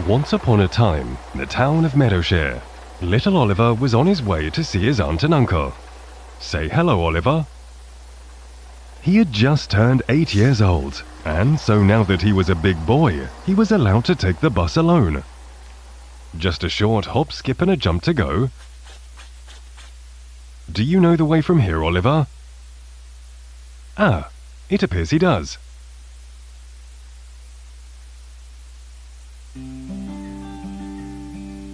Once upon a time, in the town of Meadowshire, little Oliver was on his way to see his aunt and uncle. Say hello, Oliver. He had just turned 8 years old, and so now that he was a big boy, he was allowed to take the bus alone. Just a short hop, skip and a jump to go. Do you know the way from here, Oliver? Ah, it appears he does.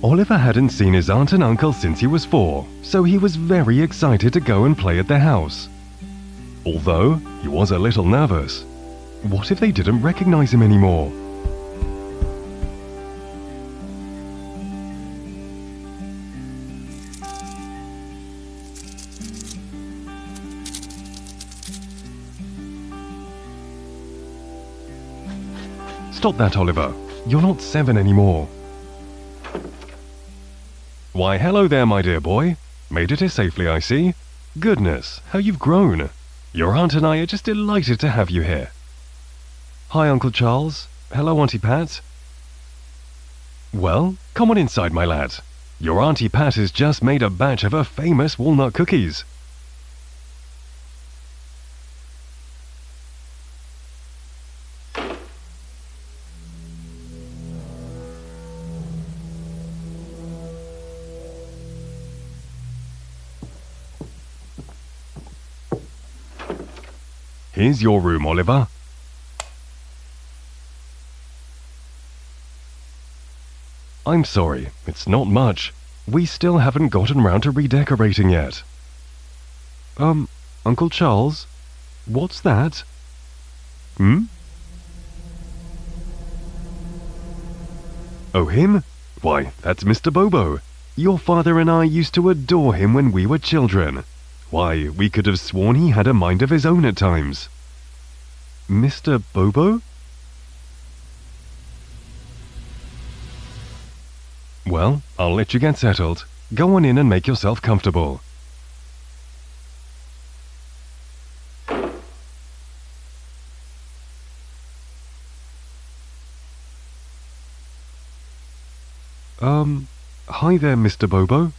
Oliver hadn't seen his aunt and uncle since he was 4, so he was very excited to go and play at their house. Although, he was a little nervous. What if they didn't recognize him anymore? Stop that, Oliver. You're not 7 anymore. Why, hello there, my dear boy. Made it here safely, I see. Goodness, how you've grown. Your aunt and I are just delighted to have you here. Hi, Uncle Charles. Hello, Auntie Pat. Well, come on inside, my lad. Your Auntie Pat has just made a batch of her famous walnut cookies. Here's your room, Oliver. I'm sorry, it's not much. We still haven't gotten round to redecorating yet. Uncle Charles? What's that? Oh, him? Why, that's Mr. Bobo. Your father and I used to adore him when we were children. Why, we could have sworn he had a mind of his own at times. Mr. Bobo? Well, I'll let you get settled. Go on in and make yourself comfortable. Hi there, Mr. Bobo.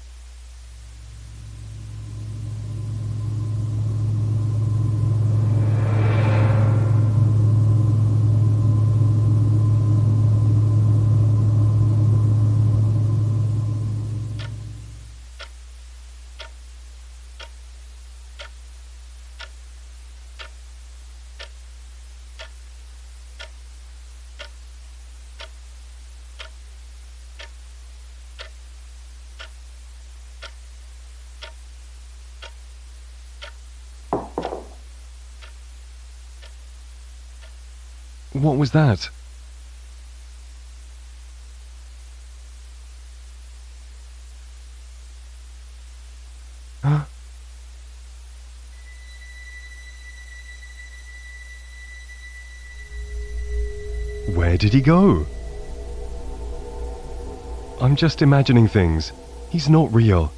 What was that? Huh? Where did he go? I'm just imagining things. He's not real.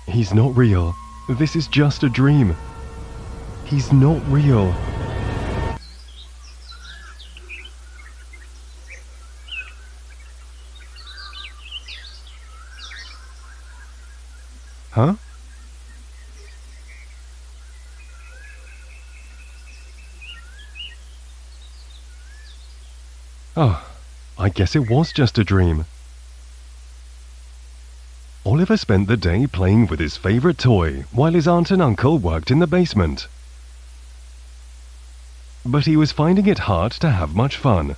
He's not real. This is just a dream. He's not real. Huh? Oh, I guess it was just a dream. Oliver spent the day playing with his favorite toy while his aunt and uncle worked in the basement. But he was finding it hard to have much fun.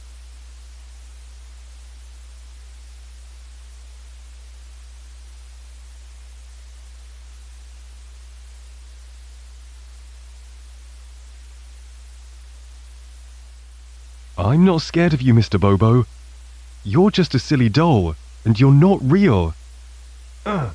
I'm not scared of you, Mr. Bobo. You're just a silly doll, and you're not real. Huh?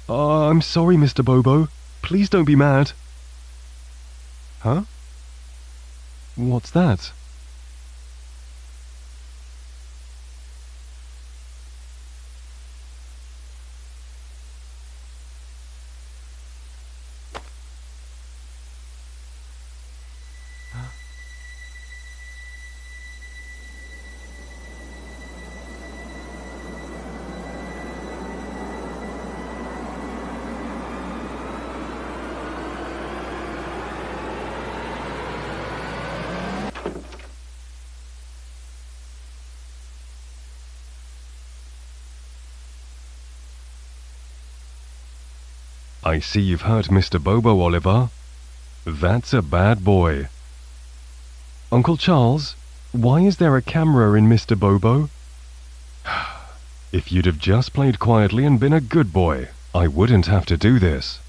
I'm sorry, Mr. Bobo. Please don't be mad. Huh? What's that? I see you've hurt Mr. Bobo, Oliver. That's a bad boy. Uncle Charles, why is there a camera in Mr. Bobo? If you'd have just played quietly and been a good boy, I wouldn't have to do this.